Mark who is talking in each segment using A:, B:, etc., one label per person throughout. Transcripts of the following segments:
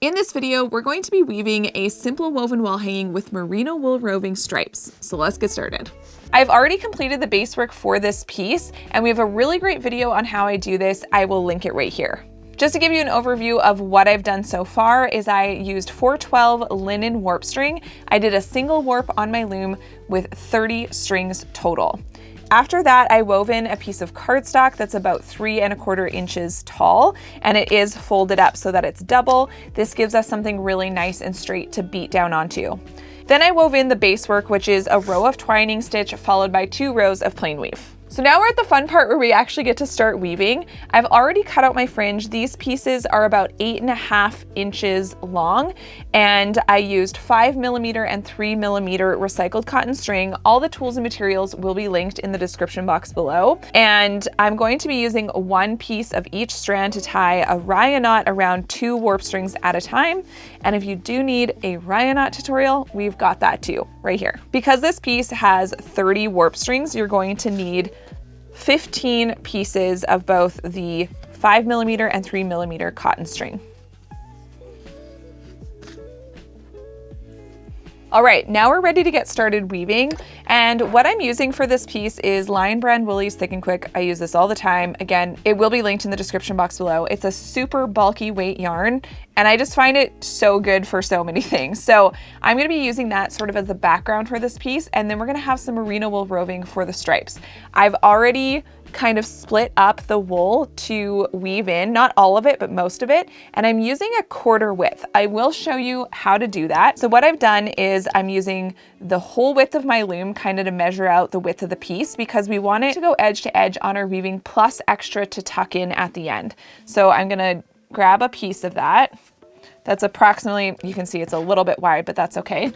A: In this video, we're going to be weaving a simple woven wall hanging with merino wool roving stripes. So let's get started. I've already completed the base work for this piece, and we have a really great video on how I do this. I will link it right here. Just to give you an overview of what I've done so far is I used 412 linen warp string. I did a single warp on my loom with 30 strings total. After that, I wove in a piece of cardstock that's about 3 1/4 inches tall, and it is folded up so that it's double. This gives us something really nice and straight to beat down onto. Then I wove in the base work, which is a row of twining stitch followed by 2 rows of plain weave. So now we're at the fun part where we actually get to start weaving. I've already cut out my fringe. These pieces are about 8.5 inches long, and I used 5mm and 3mm recycled cotton string. All the tools and materials will be linked in the description box below. And I'm going to be using 1 piece of each strand to tie a raya knot around 2 warp strings at a time. And if you do need a raya knot tutorial, we've got that too, right here. Because this piece has 30 warp strings, you're going to need 15 pieces of both the 5mm and 3mm cotton string. All right, now we're ready to get started weaving. And what I'm using for this piece is Lion Brand Woolies Thick and Quick. I use this all the time. Again, it will be linked in the description box below. It's a super bulky weight yarn, and I just find it so good for so many things. So I'm gonna be using that sort of as the background for this piece, and then we're gonna have some merino wool roving for the stripes. I've already kind of split up the wool to weave in, not all of it, but most of it. And I'm using a 1/4 width. I will show you how to do that. So what I've done is I'm using the whole width of my loom kind of to measure out the width of the piece, because we want it to go edge to edge on our weaving plus extra to tuck in at the end. So I'm gonna grab a piece of that. That's approximately, you can see it's a little bit wide, but that's okay.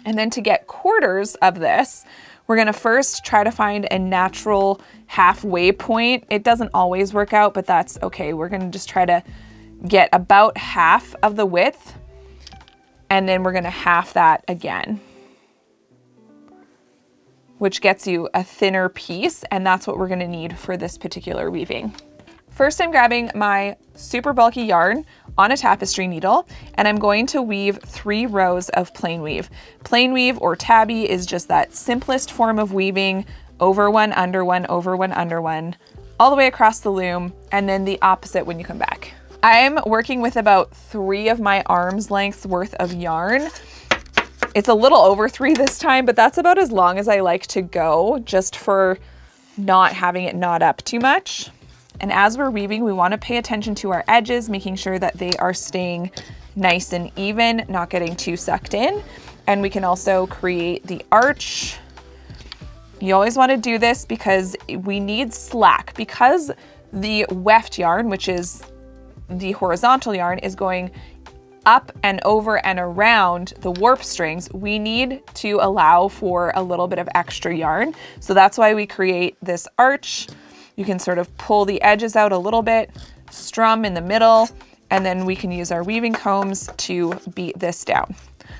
A: And then to get quarters of this, we're gonna first try to find a natural halfway point. It doesn't always work out, but that's okay. We're gonna just try to get about half of the width, and then we're gonna half that again, which gets you a thinner piece, and that's what we're gonna need for this particular weaving. First, I'm grabbing my super bulky yarn on a tapestry needle, and I'm going to weave 3 rows of plain weave. Plain weave, or tabby, is just that simplest form of weaving: over one, under one, over one, under one, all the way across the loom, and then the opposite when you come back. I'm working with about 3 of my arm's length worth of yarn. It's a little over 3 this time, but that's about as long as I like to go, just for not having it knot up too much. And as we're weaving, we want to pay attention to our edges, making sure that they are staying nice and even, not getting too sucked in. And we can also create the arch. You always want to do this because we need slack, because the weft yarn, which is the horizontal yarn, is going up and over and around the warp strings. We need to allow for a little bit of extra yarn. So that's why we create this arch. You can sort of pull the edges out a little bit, strum in the middle, and then we can use our weaving combs to beat this down.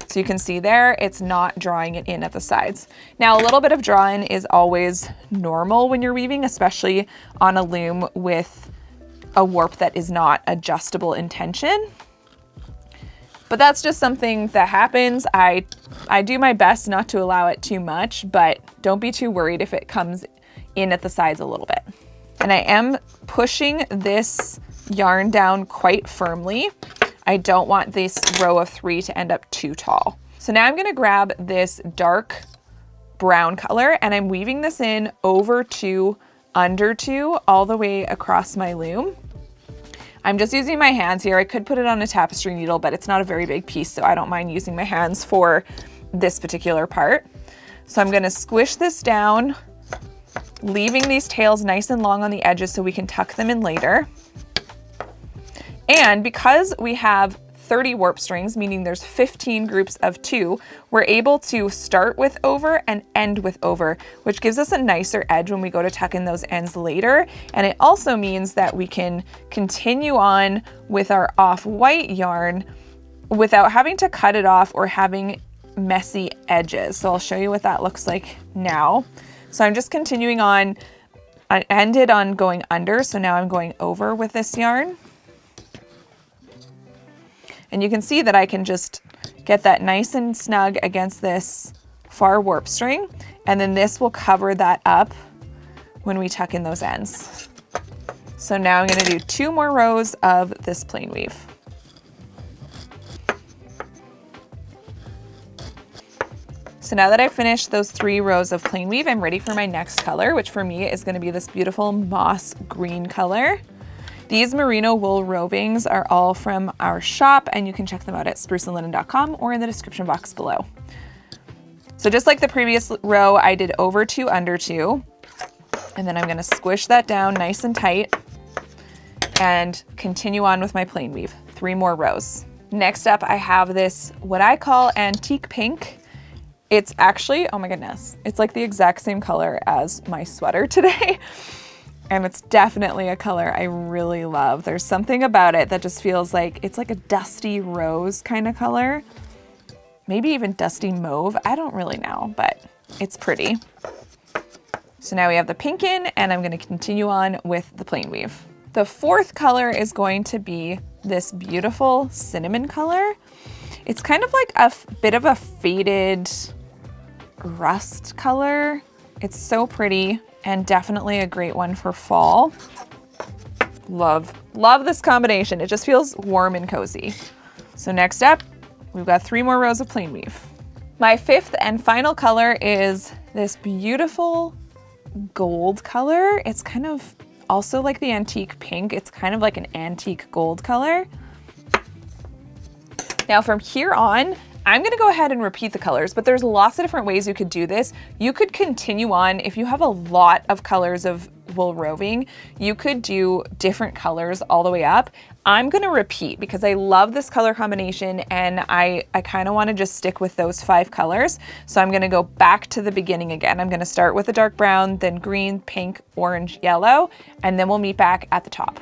A: So you can see there, it's not drawing it in at the sides. Now, a little bit of draw-in is always normal when you're weaving, especially on a loom with a warp that is not adjustable in tension. But that's just something that happens. I do my best not to allow it too much, but don't be too worried if it comes in at the sides a little bit. And I am pushing this yarn down quite firmly. I don't want this row of 3 to end up too tall. So now I'm gonna grab this dark brown color, and I'm weaving this in over 2, under 2, all the way across my loom. I'm just using my hands here. I could put it on a tapestry needle, but it's not a very big piece, so I don't mind using my hands for this particular part. So I'm gonna squish this down, leaving these tails nice and long on the edges so we can tuck them in later. And because we have 30 warp strings, meaning there's 15 groups of 2, we're able to start with over and end with over, which gives us a nicer edge when we go to tuck in those ends later. And it also means that we can continue on with our off-white yarn without having to cut it off or having messy edges. So I'll show you what that looks like now. So I'm just continuing on. I ended on going under, so now I'm going over with this yarn. And you can see that I can just get that nice and snug against this far warp string, and then this will cover that up when we tuck in those ends. So now I'm going to do 2 more rows of this plain weave. So now that I've finished those 3 rows of plain weave, I'm ready for my next color, which for me is going to be this beautiful moss green color. These merino wool rovings are all from our shop, and you can check them out at spruceandlinen.com or in the description box below. So just like the previous row, I did over 2, under 2, and then I'm going to squish that down nice and tight and continue on with my plain weave. 3 more rows. Next up, I have this, what I call antique pink. It's actually, oh my goodness, it's like the exact same color as my sweater today. And it's definitely a color I really love. There's something about it that just feels like, it's like a dusty rose kind of color. Maybe even dusty mauve, I don't really know, but it's pretty. So now we have the pink in, and I'm gonna continue on with the plain weave. The 4th color is going to be this beautiful cinnamon color. It's kind of like a bit of a faded rust color. It's so pretty and definitely a great one for fall. Love this combination. It just feels warm and cozy. So next up, we've got 3 more rows of plain weave. My 5th and final color is this beautiful gold color. It's kind of also like the antique pink. It's kind of like an antique gold color. Now from here on, I'm gonna go ahead and repeat the colors, but there's lots of different ways you could do this. You could continue on, if you have a lot of colors of wool roving, you could do different colors all the way up. I'm gonna repeat because I love this color combination, and I kind of wanna just stick with those 5 colors. So I'm gonna go back to the beginning again. I'm gonna start with a dark brown, then green, pink, orange, yellow, and then we'll meet back at the top.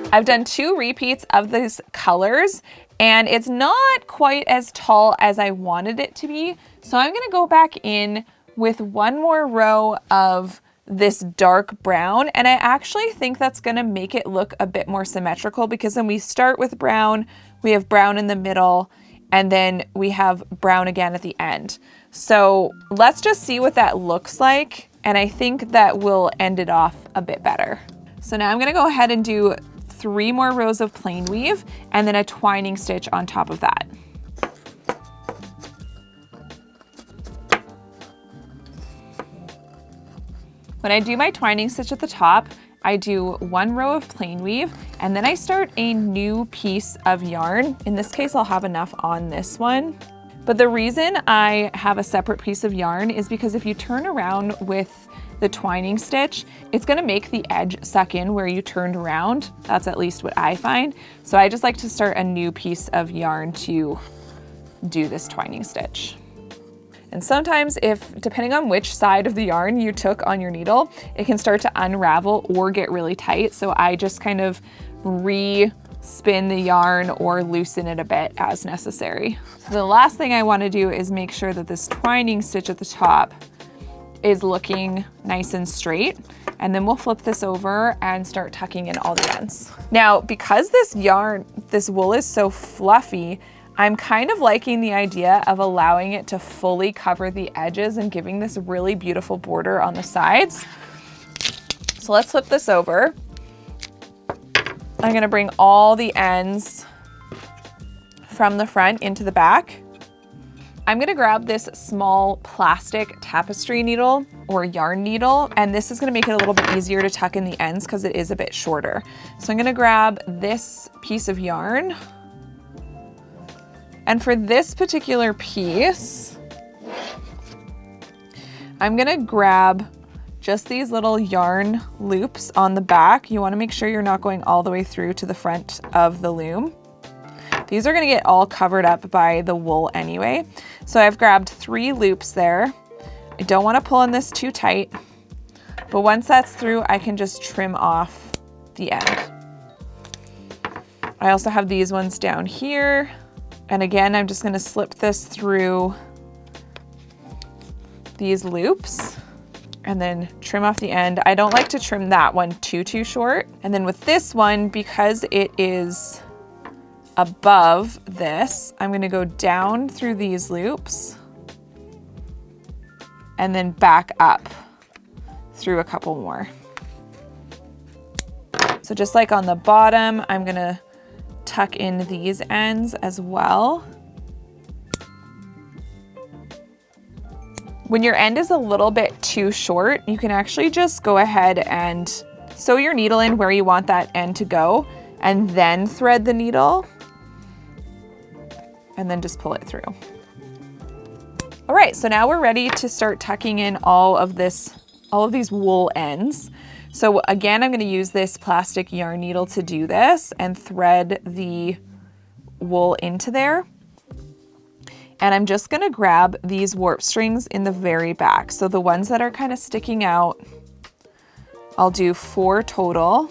A: I've done 2 repeats of these colors, and it's not quite as tall as I wanted it to be. So I'm gonna go back in with 1 more row of this dark brown, and I actually think that's gonna make it look a bit more symmetrical, because when we start with brown, we have brown in the middle, and then we have brown again at the end. So let's just see what that looks like, and I think that will end it off a bit better. So now I'm gonna go ahead and do 3 more rows of plain weave, and then a twining stitch on top of that. When I do my twining stitch at the top, I do 1 row of plain weave, and then I start a new piece of yarn. In this case, I'll have enough on this one. But the reason I have a separate piece of yarn is because if you turn around with the twining stitch, it's gonna make the edge suck in where you turned around. That's at least what I find. So I just like to start a new piece of yarn to do this twining stitch. And sometimes, depending on which side of the yarn you took on your needle, it can start to unravel or get really tight. So I just kind of re-spin the yarn or loosen it a bit as necessary. So the last thing I want to do is make sure that this twining stitch at the top is looking nice and straight, and then we'll flip this over and start tucking in all the ends. Now, because this wool is so fluffy, I'm kind of liking the idea of allowing it to fully cover the edges and giving this really beautiful border on the sides. So let's flip this over. I'm gonna bring all the ends from the front into the back. I'm gonna grab this small plastic tapestry needle or yarn needle, and this is gonna make it a little bit easier to tuck in the ends because it is a bit shorter. So I'm gonna grab this piece of yarn, and for this particular piece, I'm gonna grab just these little yarn loops on the back. You wanna make sure you're not going all the way through to the front of the loom. These are gonna get all covered up by the wool anyway. So I've grabbed 3 loops there. I don't wanna pull on this too tight, but once that's through, I can just trim off the end. I also have these ones down here. And again, I'm just gonna slip this through these loops and then trim off the end. I don't like to trim that one too short. And then with this one, because it is above this, I'm gonna go down through these loops and then back up through a couple more. So just like on the bottom, I'm gonna tuck in these ends as well. When your end is a little bit too short, you can actually just go ahead and sew your needle in where you want that end to go and then thread the needle and then just pull it through. All right, so now we're ready to start tucking in all of these wool ends. So again, I'm gonna use this plastic yarn needle to do this and thread the wool into there. And I'm just gonna grab these warp strings in the very back. So the ones that are kind of sticking out, I'll do 4 total.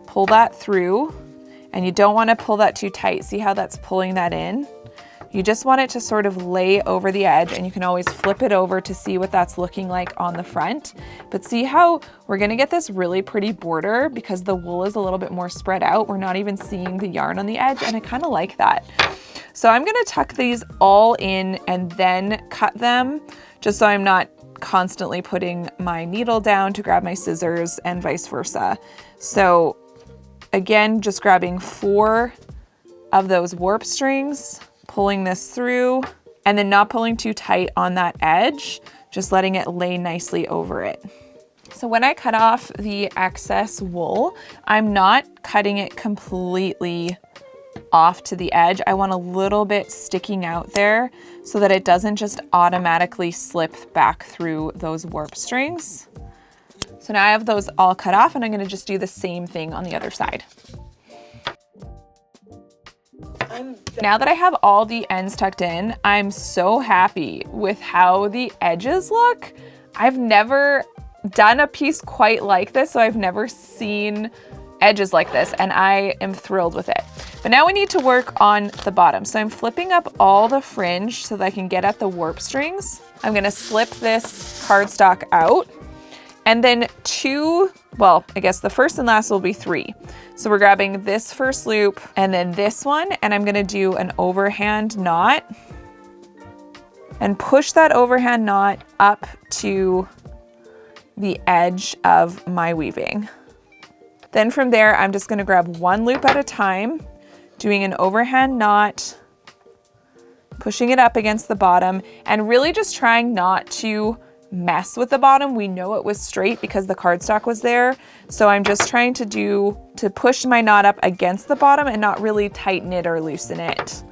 A: Pull that through, and you don't wanna pull that too tight. See how that's pulling that in? You just want it to sort of lay over the edge, and you can always flip it over to see what that's looking like on the front. But see how we're gonna get this really pretty border because the wool is a little bit more spread out. We're not even seeing the yarn on the edge, and I kind of like that. So I'm gonna tuck these all in and then cut them, just so I'm not constantly putting my needle down to grab my scissors and vice versa. So again, just grabbing 4 of those warp strings, pulling this through, and then not pulling too tight on that edge, just letting it lay nicely over it. So when I cut off the excess wool, I'm not cutting it completely off to the edge. I want a little bit sticking out there so that it doesn't just automatically slip back through those warp strings. So now I have those all cut off, and I'm gonna just do the same thing on the other side. Now that I have all the ends tucked in, I'm so happy with how the edges look. I've never done a piece quite like this, so I've never seen edges like this, and I am thrilled with it. But now we need to work on the bottom. So I'm flipping up all the fringe so that I can get at the warp strings. I'm gonna slip this cardstock out, and then I guess the first and last will be 3. So we're grabbing this first loop and then this one, and I'm gonna do an overhand knot and push that overhand knot up to the edge of my weaving. Then from there, I'm just gonna grab 1 loop at a time, doing an overhand knot, pushing it up against the bottom, and really just trying not to mess with the bottom. We know it was straight because the cardstock was there. So I'm just trying to push my knot up against the bottom and not really tighten it or loosen it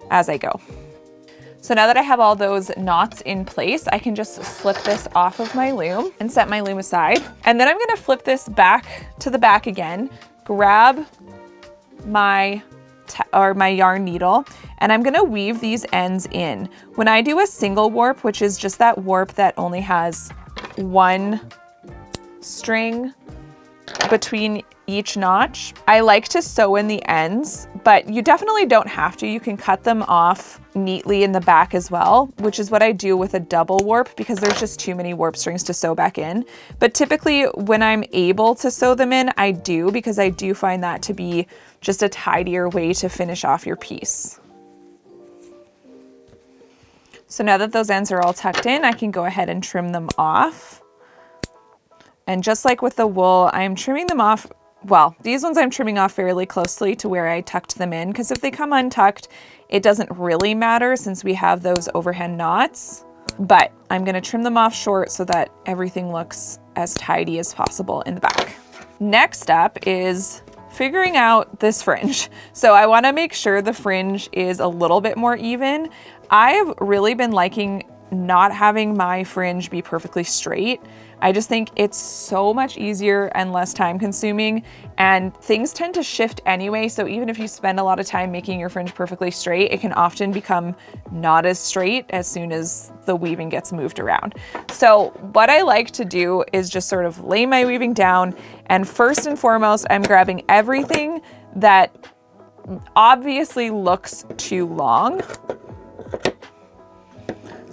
A: as I go. So now that I have all those knots in place, I can just slip this off of my loom and set my loom aside. And then I'm gonna flip this back to the back again, grab my yarn needle, and I'm gonna weave these ends in. When I do a single warp, which is just that warp that only has 1 string between each notch, I like to sew in the ends, but you definitely don't have to. You can cut them off neatly in the back as well, which is what I do with a double warp because there's just too many warp strings to sew back in. But typically when I'm able to sew them in, I do, because I do find that to be just a tidier way to finish off your piece. So now that those ends are all tucked in, I can go ahead and trim them off. And just like with the wool, I'm trimming them off. Well, these ones I'm trimming off fairly closely to where I tucked them in, because if they come untucked, it doesn't really matter since we have those overhand knots. But I'm gonna trim them off short so that everything looks as tidy as possible in the back. Next up is figuring out this fringe. So I wanna make sure the fringe is a little bit more even. I've really been liking not having my fringe be perfectly straight. I just think it's so much easier and less time consuming, and things tend to shift anyway. So even if you spend a lot of time making your fringe perfectly straight, it can often become not as straight as soon as the weaving gets moved around. So what I like to do is just sort of lay my weaving down, and first and foremost, I'm grabbing everything that obviously looks too long.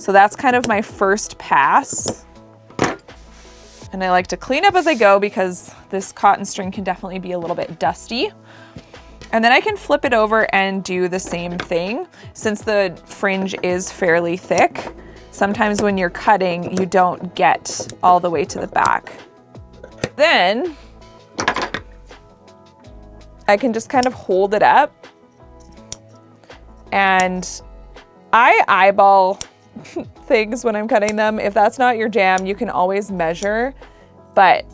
A: So that's kind of my first pass. And I like to clean up as I go because this cotton string can definitely be a little bit dusty. And then I can flip it over and do the same thing. Since the fringe is fairly thick, sometimes when you're cutting, you don't get all the way to the back. Then I can just kind of hold it up, and I eyeball things when I'm cutting them. If that's not your jam, you can always measure, but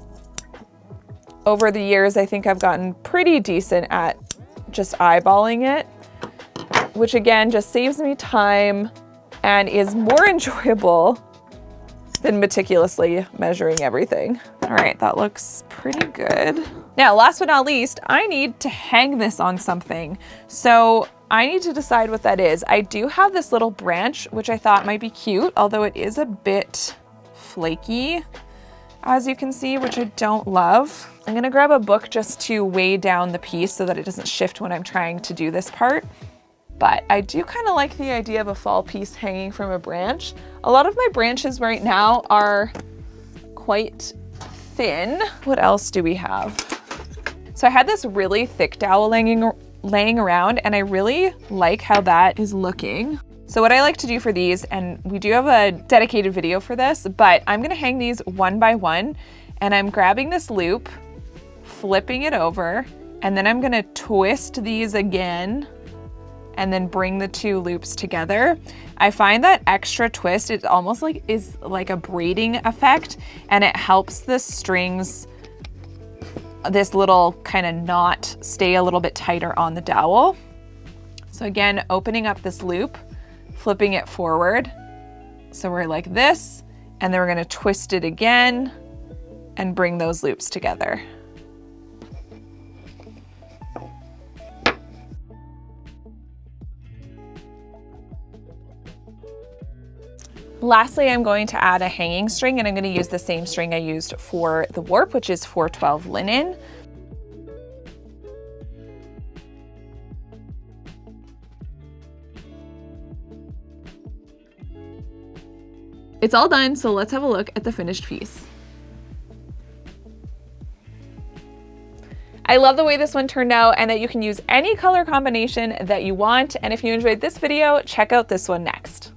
A: over the years, I think I've gotten pretty decent at just eyeballing it, which again, just saves me time and is more enjoyable than meticulously measuring everything. All right, that looks pretty good. Now, last but not least, I need to hang this on something. So I need to decide what that is. I do have this little branch, which I thought might be cute, although it is a bit flaky, as you can see, which I don't love. I'm gonna grab a book just to weigh down the piece so that it doesn't shift when I'm trying to do this part. But I do kind of like the idea of a fall piece hanging from a branch. A lot of my branches right now are quite thin. What else do we have? So I had this really thick dowel laying around, and I really like how that is looking. So what I like to do for these, and we do have a dedicated video for this, but I'm gonna hang these one by one, and I'm grabbing this loop, flipping it over, and then I'm gonna twist these again, and then bring the two loops together. I find that extra twist, it almost is like a braiding effect, and it helps the strings, this little kind of knot, stay a little bit tighter on the dowel. So again, opening up this loop, flipping it forward. So we're like this, and then we're gonna twist it again and bring those loops together. Lastly, I'm going to add a hanging string, and I'm going to use the same string I used for the warp, which is 412 linen. It's all done, so let's have a look at the finished piece. I love the way this one turned out, and that you can use any color combination that you want. And if you enjoyed this video, check out this one next.